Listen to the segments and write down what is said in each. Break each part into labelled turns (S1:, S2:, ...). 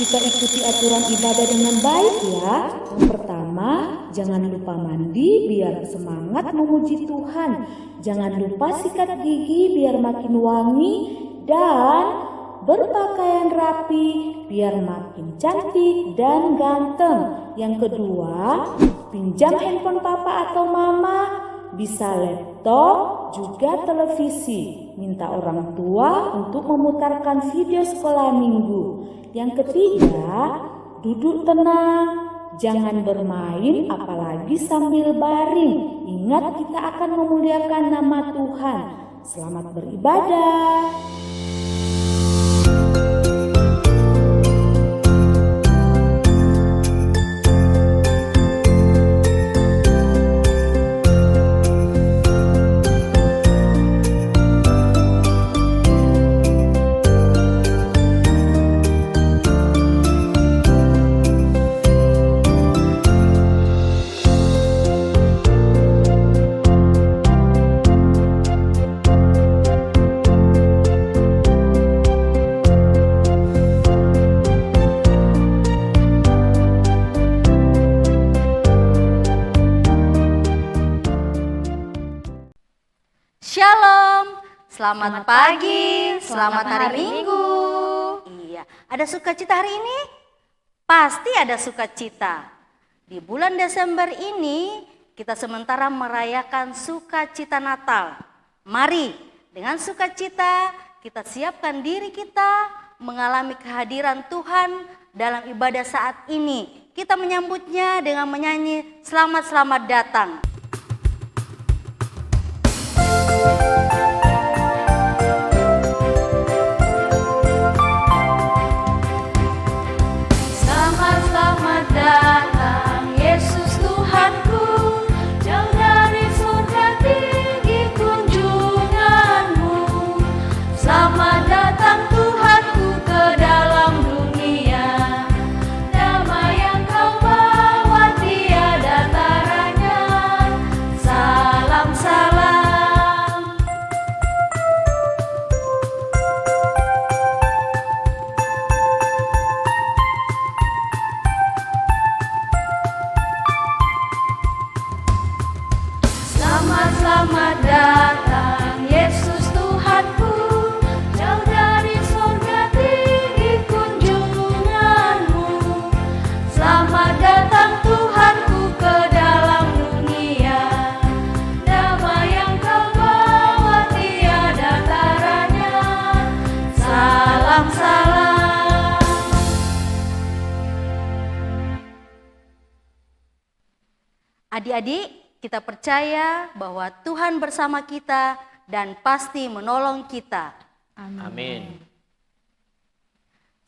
S1: kita ikuti aturan ibadah dengan baik ya. Yang pertama, jangan lupa mandi biar semangat memuji Tuhan. Jangan lupa sikat gigi biar makin wangi dan berpakaian rapi biar makin cantik dan ganteng. Yang kedua, pinjam handphone papa atau mama, bisa laptop, juga televisi. Minta orang tua untuk memutarkan video sekolah minggu. Yang ketiga, duduk tenang, jangan bermain apalagi sambil baring. Ingat, kita akan memuliakan nama Tuhan. Selamat beribadah.
S2: Shalom, selamat pagi, selamat hari Minggu. Iya, ada sukacita hari ini? Pasti ada sukacita. Di bulan Desember ini kita sementara merayakan sukacita Natal. Mari dengan sukacita kita siapkan diri kita mengalami kehadiran Tuhan dalam ibadah saat ini. Kita menyambutnya dengan menyanyi selamat datang. Selamat datang Yesus Tuhanku, jauh dari surga tinggi kunjunganmu. Selamat datang Tuhanku ke dalam dunia, damai yang kau bawa tiada taranya. Salam salam. Selamat datang Yesus Tuhanku, jauh dari surga tinggi kunjunganmu. Selamat datang Tuhanku ke dalam dunia, damai yang kau bawa tiada taranya. Salam salam. Adik-adik, kita percaya bahwa Tuhan bersama kita dan pasti menolong kita.
S3: Amin.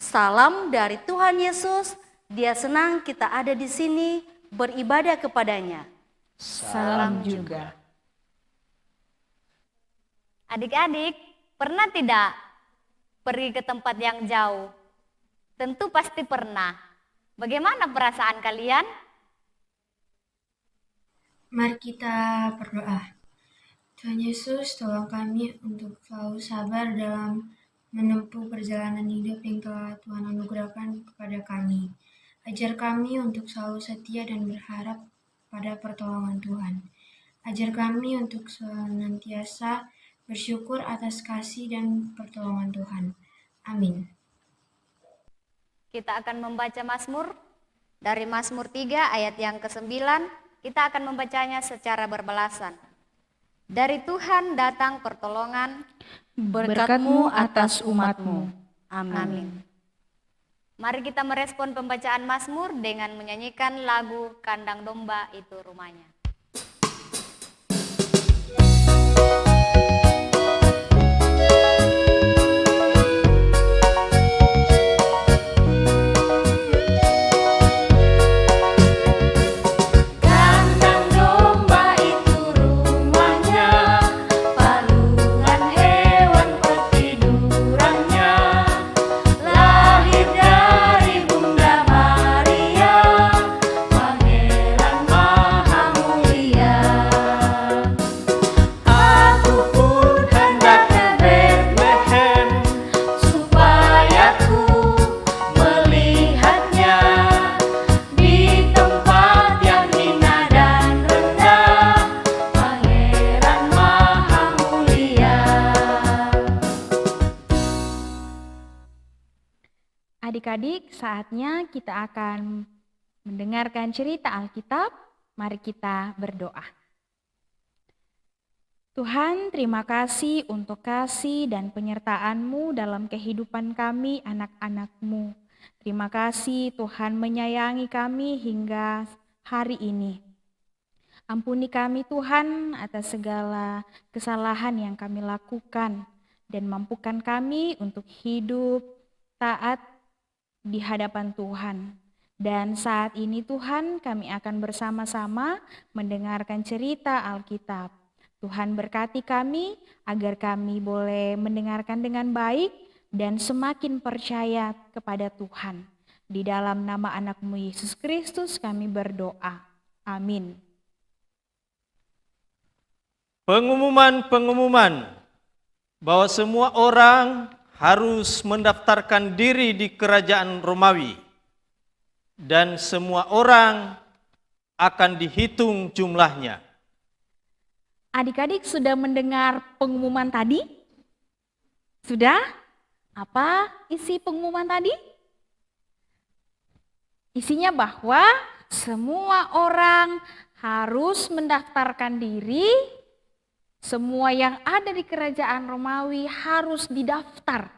S2: Salam dari Tuhan Yesus, Dia senang kita ada di sini beribadah kepadanya.
S3: Salam juga.
S4: Adik-adik, pernah tidak pergi ke tempat yang jauh? Tentu pasti pernah. Bagaimana perasaan kalian?
S5: Mari kita berdoa. Tuhan Yesus, tolong kami untuk selalu sabar dalam menempuh perjalanan hidup yang telah Tuhan anugerahkan kepada kami. Ajar kami untuk selalu setia dan berharap pada pertolongan Tuhan. Ajar kami untuk senantiasa bersyukur atas kasih dan pertolongan Tuhan. Amin.
S4: Kita akan membaca Mazmur dari Mazmur 3 ayat yang ke-9. Kita akan membacanya secara berbalasan. Dari Tuhan datang pertolongan,
S3: Berkat-Mu atas umat-Mu.
S4: amin. Mari kita merespon pembacaan Mazmur dengan menyanyikan lagu Kandang Domba Itu Rumahnya.
S2: Kandang domba itu rumahnya, palungan hewan pertidurannya. Lahir dari Bunda Maria, Pangeran Maha Mulia. Aku
S3: adik-adik, saatnya kita akan mendengarkan cerita Alkitab. Mari kita berdoa. Tuhan, terima kasih untuk kasih dan penyertaan-Mu dalam kehidupan kami anak-anak-Mu. Terima kasih Tuhan menyayangi kami hingga hari ini. Ampuni kami Tuhan atas segala kesalahan yang kami lakukan dan mampukan kami untuk hidup taat di hadapan Tuhan. Dan saat ini Tuhan, kami akan bersama-sama mendengarkan cerita Alkitab. Tuhan berkati kami agar kami boleh mendengarkan dengan baik dan semakin percaya kepada Tuhan. Di dalam nama anak-Mu Yesus Kristus kami berdoa. Amin.
S6: Pengumuman bahwa semua orang harus mendaftarkan diri di kerajaan Romawi dan semua orang akan dihitung jumlahnya.
S3: Adik-adik sudah mendengar pengumuman tadi? Sudah? Apa isi pengumuman tadi? Isinya bahwa semua orang harus mendaftarkan diri. Semua yang ada di kerajaan Romawi harus didaftar.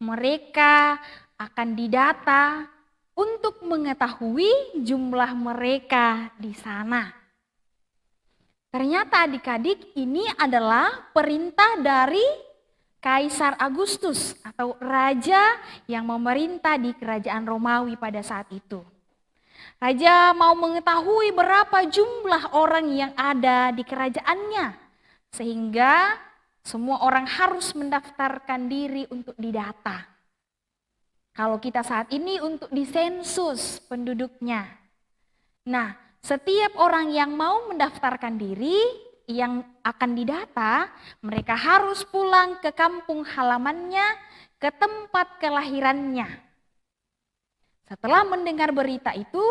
S3: Mereka akan didata untuk mengetahui jumlah mereka di sana. Ternyata adik-adik ini adalah perintah dari Kaisar Agustus atau raja yang memerintah di kerajaan Romawi pada saat itu. Raja mau mengetahui berapa jumlah orang yang ada di kerajaannya. Sehingga semua orang harus mendaftarkan diri untuk didata. Kalau kita saat ini untuk disensus penduduknya. Nah, setiap orang yang mau mendaftarkan diri yang akan didata, mereka harus pulang ke kampung halamannya, ke tempat kelahirannya. Setelah mendengar berita itu,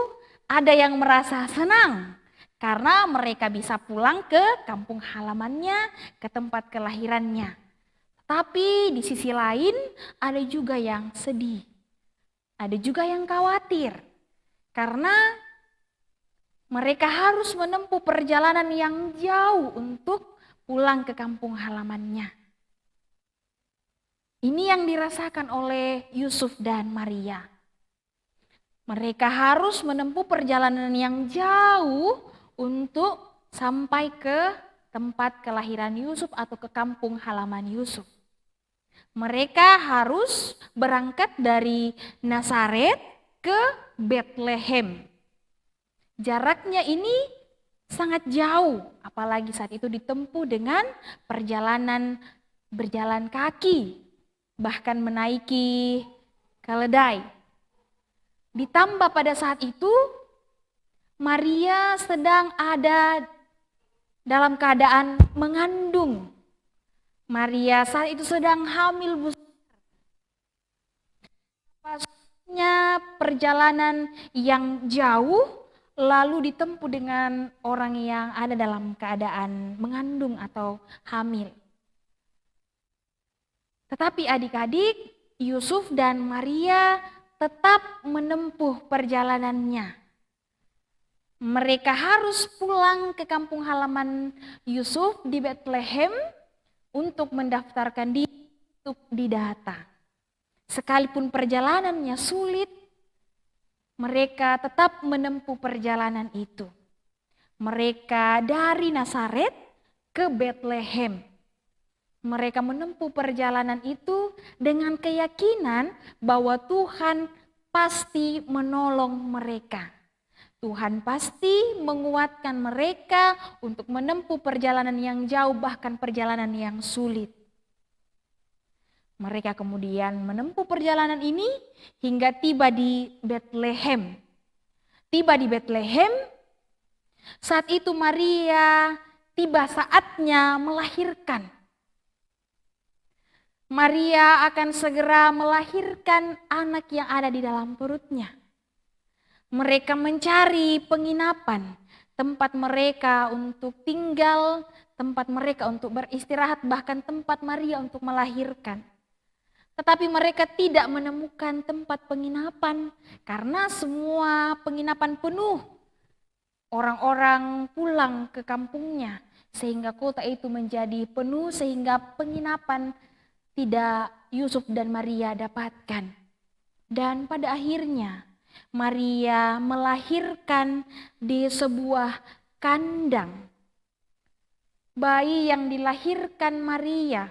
S3: ada yang merasa senang. Karena mereka bisa pulang ke kampung halamannya, ke tempat kelahirannya. Tapi di sisi lain ada juga yang sedih. Ada juga yang khawatir. Karena mereka harus menempuh perjalanan yang jauh untuk pulang ke kampung halamannya. Ini yang dirasakan oleh Yusuf dan Maria. Mereka harus menempuh perjalanan yang jauh untuk sampai ke tempat kelahiran Yusuf atau ke kampung halaman Yusuf. Mereka harus berangkat dari Nazaret ke Bethlehem. Jaraknya ini sangat jauh, apalagi saat itu ditempuh dengan perjalanan berjalan kaki, bahkan menaiki keledai. Ditambah pada saat itu Maria sedang ada dalam keadaan mengandung. Maria saat itu sedang hamil besar. Pasnya perjalanan yang jauh lalu ditempuh dengan orang yang ada dalam keadaan mengandung atau hamil. Tetapi adik-adik, Yusuf dan Maria tetap menempuh perjalanannya. Mereka harus pulang ke kampung halaman Yusuf di Bethlehem untuk mendaftarkan diri untuk didata. Sekalipun perjalanannya sulit, mereka tetap menempuh perjalanan itu. Mereka dari Nazaret ke Bethlehem. Mereka menempuh perjalanan itu dengan keyakinan bahwa Tuhan pasti menolong mereka. Tuhan pasti menguatkan mereka untuk menempuh perjalanan yang jauh, bahkan perjalanan yang sulit. Mereka kemudian menempuh perjalanan ini hingga tiba di Bethlehem. Tiba di Bethlehem, saat itu Maria tiba saatnya melahirkan. Maria akan segera melahirkan anak yang ada di dalam perutnya. Mereka mencari penginapan, tempat mereka untuk tinggal, tempat mereka untuk beristirahat, bahkan tempat Maria untuk melahirkan. Tetapi mereka tidak menemukan tempat penginapan karena semua penginapan penuh. Orang-orang pulang ke kampungnya sehingga kota itu menjadi penuh sehingga penginapan tidak Yusuf dan Maria dapatkan. Dan pada akhirnya Maria melahirkan di sebuah kandang. Bayi yang dilahirkan Maria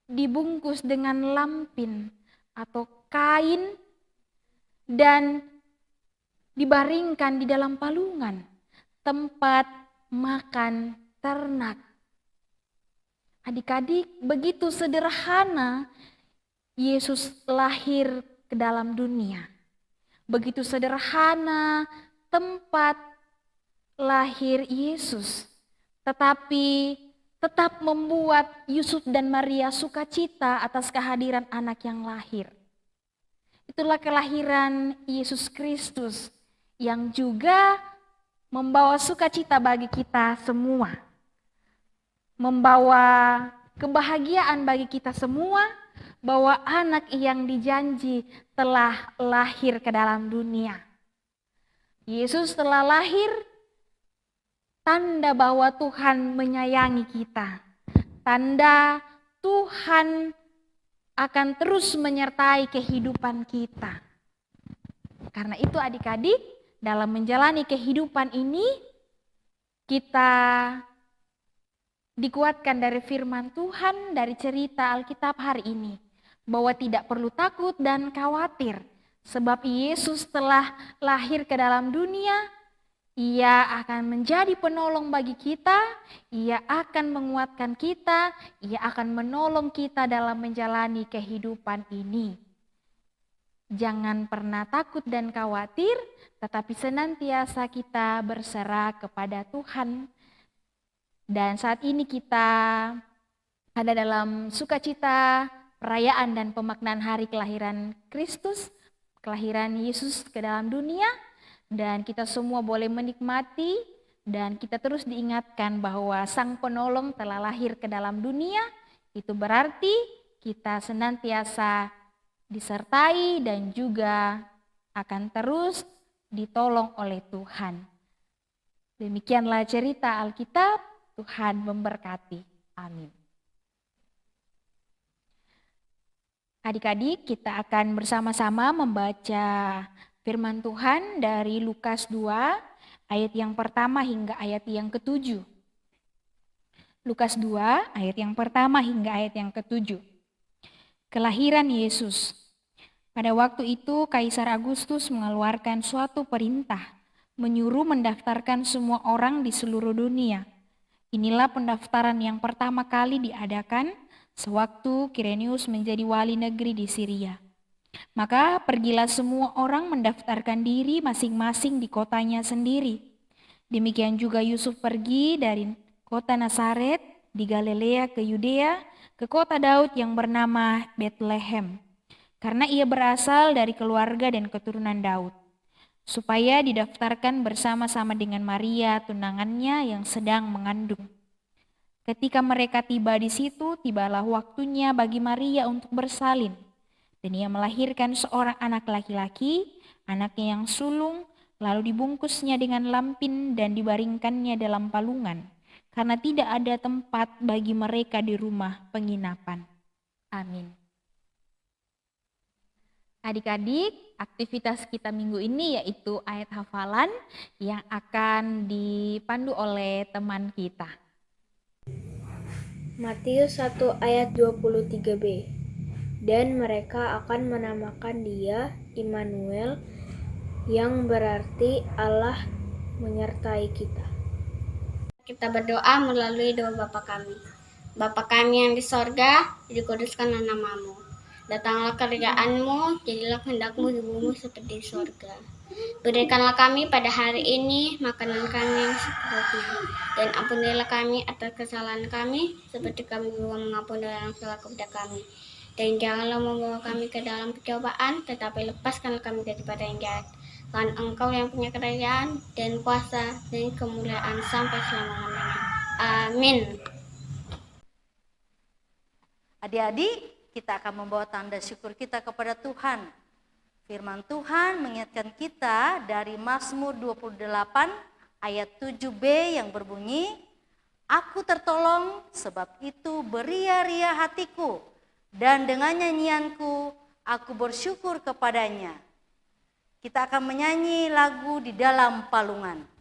S3: dibungkus dengan lampin atau kain dan dibaringkan di dalam palungan, tempat makan ternak. Adik-adik, begitu sederhana Yesus lahir ke dalam dunia. Begitu sederhana tempat lahir Yesus, tetapi tetap membuat Yusuf dan Maria sukacita atas kehadiran anak yang lahir. Itulah kelahiran Yesus Kristus yang juga membawa sukacita bagi kita semua. Membawa kebahagiaan bagi kita semua bahwa anak yang dijanji telah lahir ke dalam dunia. Yesus telah lahir, tanda bahwa Tuhan menyayangi kita. Tanda Tuhan akan terus menyertai kehidupan kita. Karena itu adik-adik, dalam menjalani kehidupan ini, kita dikuatkan dari firman Tuhan, dari cerita Alkitab hari ini. Bahwa tidak perlu takut dan khawatir. Sebab Yesus telah lahir ke dalam dunia, Ia akan menjadi penolong bagi kita, Ia akan menguatkan kita, Ia akan menolong kita dalam menjalani kehidupan ini. Jangan pernah takut dan khawatir, tetapi senantiasa kita berserah kepada Tuhan. Dan saat ini kita ada dalam sukacita, perayaan dan pemaknaan hari kelahiran Kristus, kelahiran Yesus ke dalam dunia. Dan kita semua boleh menikmati dan kita terus diingatkan bahwa Sang Penolong telah lahir ke dalam dunia. Itu berarti kita senantiasa disertai dan juga akan terus ditolong oleh Tuhan. Demikianlah cerita Alkitab, Tuhan memberkati. Amin. Adik-adik, kita akan bersama-sama membaca firman Tuhan dari Lukas 2 ayat yang pertama hingga ayat yang ke-7. Lukas 2 ayat yang pertama hingga ayat yang ke-7. Kelahiran Yesus. Pada waktu itu Kaisar Agustus mengeluarkan suatu perintah menyuruh mendaftarkan semua orang di seluruh dunia. Inilah pendaftaran yang pertama kali diadakan sewaktu Kirenius menjadi wali negeri di Syria. Maka pergilah semua orang mendaftarkan diri masing-masing di kotanya sendiri. Demikian juga Yusuf pergi dari kota Nazaret di Galilea ke Yudea, ke kota Daud yang bernama Betlehem. Karena ia berasal dari keluarga dan keturunan Daud. Supaya didaftarkan bersama-sama dengan Maria tunangannya yang sedang mengandung. Ketika mereka tiba di situ, tibalah waktunya bagi Maria untuk bersalin. Dan ia melahirkan seorang anak laki-laki, anaknya yang sulung, lalu dibungkusnya dengan lampin dan dibaringkannya dalam palungan, karena tidak ada tempat bagi mereka di rumah penginapan. Amin. Adik-adik, aktivitas kita minggu ini yaitu ayat hafalan yang akan dipandu oleh teman kita.
S5: Matius 1 ayat 23b. Dan mereka akan menamakan dia Immanuel, yang berarti Allah menyertai kita.
S7: Kita berdoa melalui doa Bapa kami. Bapa kami yang di sorga, dikuduskanlah namamu. Datanglah kerajaan-Mu, jadilah kehendak-Mu di bumi seperti di sorga. Berikanlah kami pada hari ini makanan kami yang secukupnya. Dan ampunilah kami atas kesalahan kami, seperti kami juga mengampuni orang yang salah kepada kami. Dan janganlah membawa kami ke dalam pencobaan, tetapi lepaskanlah kami daripada yang jahat. Karena Engkau yang punya kerajaan dan kuasa dan kemuliaan sampai selama-lamanya. Amin.
S2: Adik-adik, kita akan membawa tanda syukur kita kepada Tuhan. Firman Tuhan mengingatkan kita dari Mazmur 28 ayat 7b yang berbunyi, Aku tertolong, sebab itu beria-ria hatiku, dan dengan nyanyianku aku bersyukur kepadanya. Kita akan menyanyi lagu Di Dalam Palungan.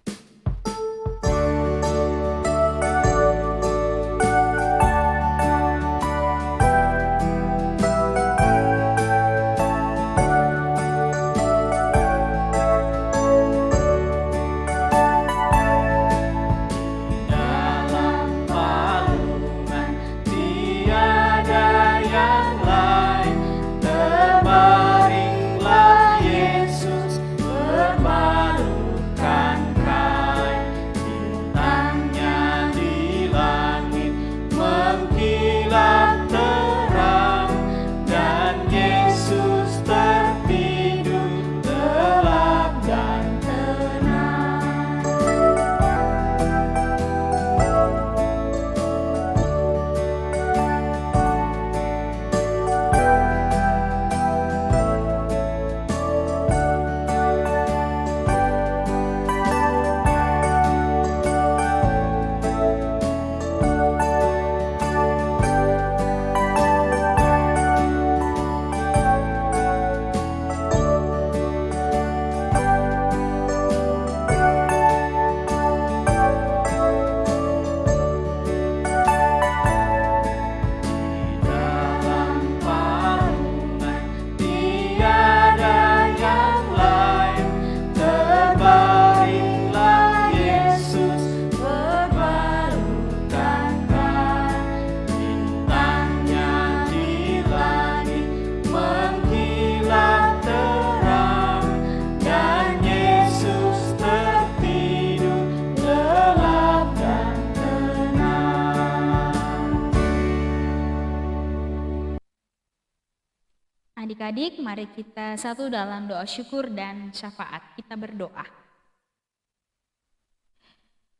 S3: Adik-adik, mari kita satu dalam doa syukur dan syafaat. Kita berdoa.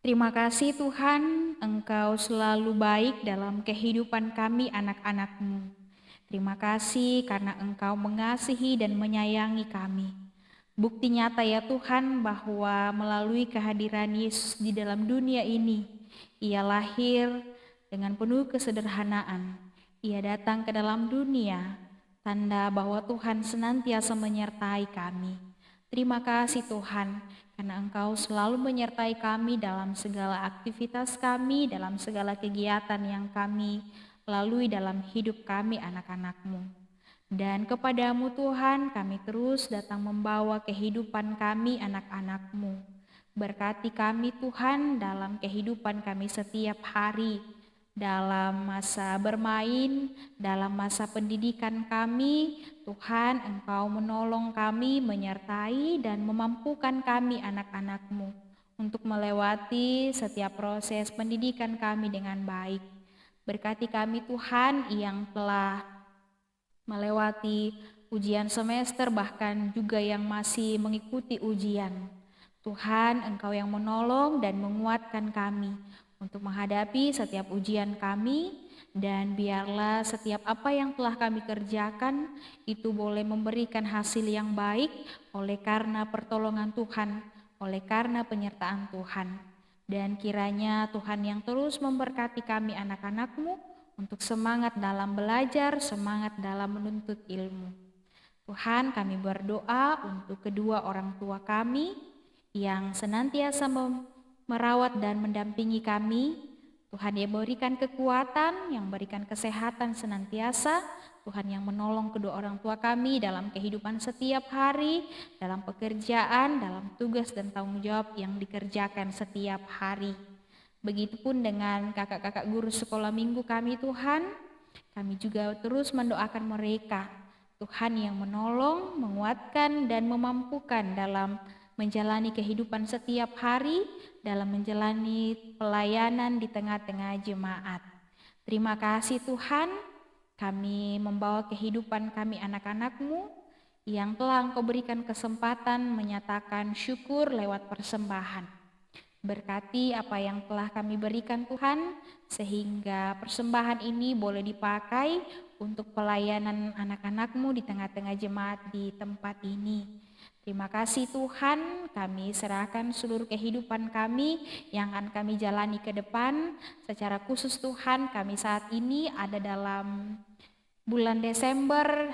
S3: Terima kasih Tuhan, Engkau selalu baik dalam kehidupan kami anak-anak-Mu. Terima kasih karena Engkau mengasihi dan menyayangi kami. Bukti nyata ya Tuhan bahwa melalui kehadiran Yesus di dalam dunia ini, Ia lahir dengan penuh kesederhanaan. Ia datang ke dalam dunia, tanda bahwa Tuhan senantiasa menyertai kami. Terima kasih Tuhan, karena Engkau selalu menyertai kami dalam segala aktivitas kami, dalam segala kegiatan yang kami lalui dalam hidup kami anak-anak-Mu. Dan kepadamu Tuhan, kami terus datang membawa kehidupan kami anak-anak-Mu. Berkati kami Tuhan dalam kehidupan kami setiap hari, dalam masa bermain, dalam masa pendidikan kami. Tuhan, Engkau menolong kami, menyertai dan memampukan kami anak-anak-Mu untuk melewati setiap proses pendidikan kami dengan baik. Berkati kami Tuhan yang telah melewati ujian semester, bahkan juga yang masih mengikuti ujian. Tuhan, Engkau yang menolong dan menguatkan kami untuk menghadapi setiap ujian kami, dan biarlah setiap apa yang telah kami kerjakan itu boleh memberikan hasil yang baik oleh karena pertolongan Tuhan, oleh karena penyertaan Tuhan. Dan kiranya Tuhan yang terus memberkati kami anak-anak-Mu untuk semangat dalam belajar, semangat dalam menuntut ilmu. Tuhan, kami berdoa untuk kedua orang tua kami yang senantiasa merawat dan mendampingi kami. Tuhan yang berikan kekuatan, yang berikan kesehatan senantiasa. Tuhan yang menolong kedua orang tua kami dalam kehidupan setiap hari, dalam pekerjaan, dalam tugas dan tanggung jawab yang dikerjakan setiap hari. Begitupun dengan kakak-kakak guru sekolah minggu kami Tuhan, kami juga terus mendoakan mereka. Tuhan yang menolong, menguatkan dan memampukan dalam menjalani kehidupan setiap hari, dalam menjalani pelayanan di tengah-tengah jemaat. Terima kasih Tuhan, kami membawa kehidupan kami anak-anak-Mu yang telah Engkau berikan kesempatan menyatakan syukur lewat persembahan. Berkati apa yang telah kami berikan Tuhan, sehingga persembahan ini boleh dipakai untuk pelayanan anak-anak-Mu di tengah-tengah jemaat di tempat ini. Terima kasih Tuhan, kami serahkan seluruh kehidupan kami yang akan kami jalani ke depan. Secara khusus Tuhan, kami saat ini ada dalam bulan Desember,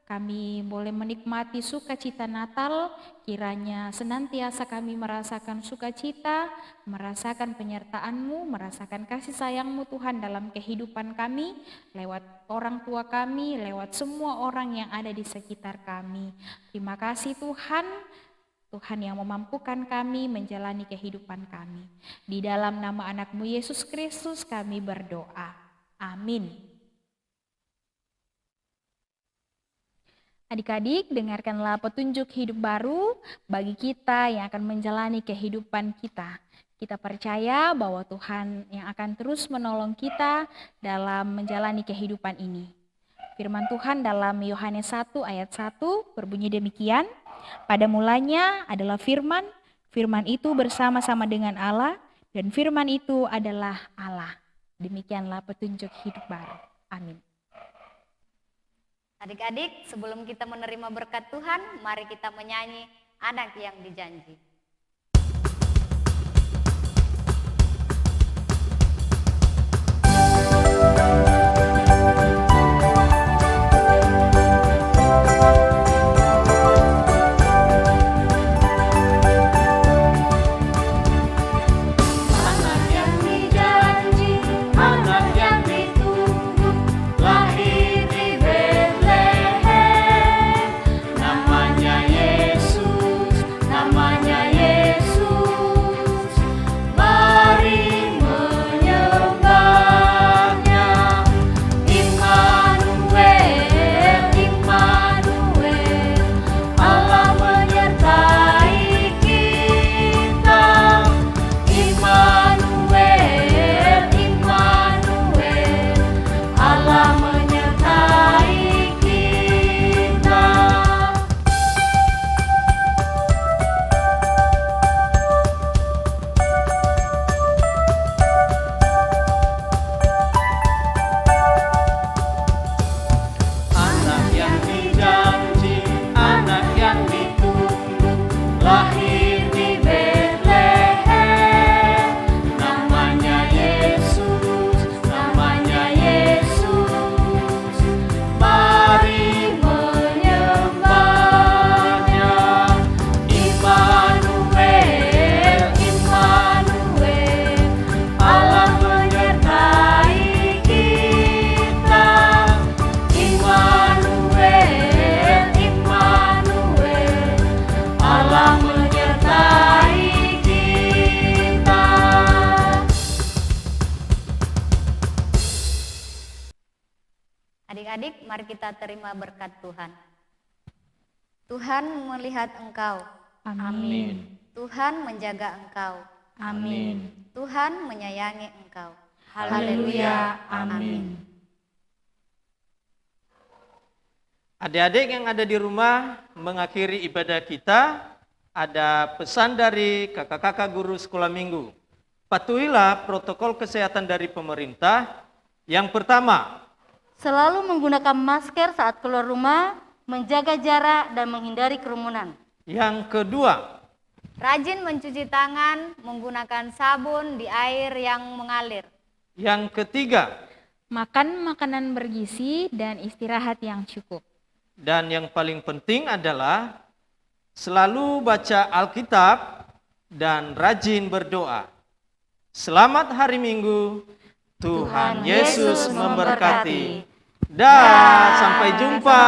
S3: kami boleh menikmati sukacita Natal. Kiranya senantiasa kami merasakan sukacita, merasakan penyertaan-Mu, merasakan kasih sayang-Mu Tuhan dalam kehidupan kami, lewat orang tua kami, lewat semua orang yang ada di sekitar kami. Terima kasih Tuhan, Tuhan yang memampukan kami menjalani kehidupan kami. Di dalam nama anak-Mu Yesus Kristus kami berdoa. Amin. Adik-adik, dengarkanlah petunjuk hidup baru bagi kita yang akan menjalani kehidupan kita. Kita percaya bahwa Tuhan yang akan terus menolong kita dalam menjalani kehidupan ini. Firman Tuhan dalam Yohanes 1 ayat 1 berbunyi demikian, pada mulanya adalah firman, firman itu bersama-sama dengan Allah, dan firman itu adalah Allah. Demikianlah petunjuk hidup baru. Amin.
S4: Adik-adik, sebelum kita menerima berkat Tuhan, mari kita menyanyi Anak yang Dijanji. Adik-adik, mari kita terima berkat Tuhan. Tuhan melihat engkau.
S3: Amin.
S4: Tuhan menjaga engkau.
S3: Amin.
S4: Tuhan menyayangi engkau.
S3: Haleluya. Amin.
S6: Adik-adik yang ada di rumah, mengakhiri ibadah kita, ada pesan dari kakak-kakak guru sekolah minggu. Patuhilah protokol kesehatan dari pemerintah. Yang pertama,
S2: Selalu menggunakan masker saat keluar rumah, menjaga jarak dan menghindari kerumunan.
S6: yang kedua,
S4: Rajin mencuci tangan menggunakan sabun di air yang mengalir.
S6: yang ketiga,
S3: Makan makanan bergizi dan istirahat yang cukup.
S6: dan yang paling penting adalah selalu baca Alkitab dan rajin berdoa. Selamat hari Minggu. Tuhan Yesus memberkati. Dah, sampai jumpa.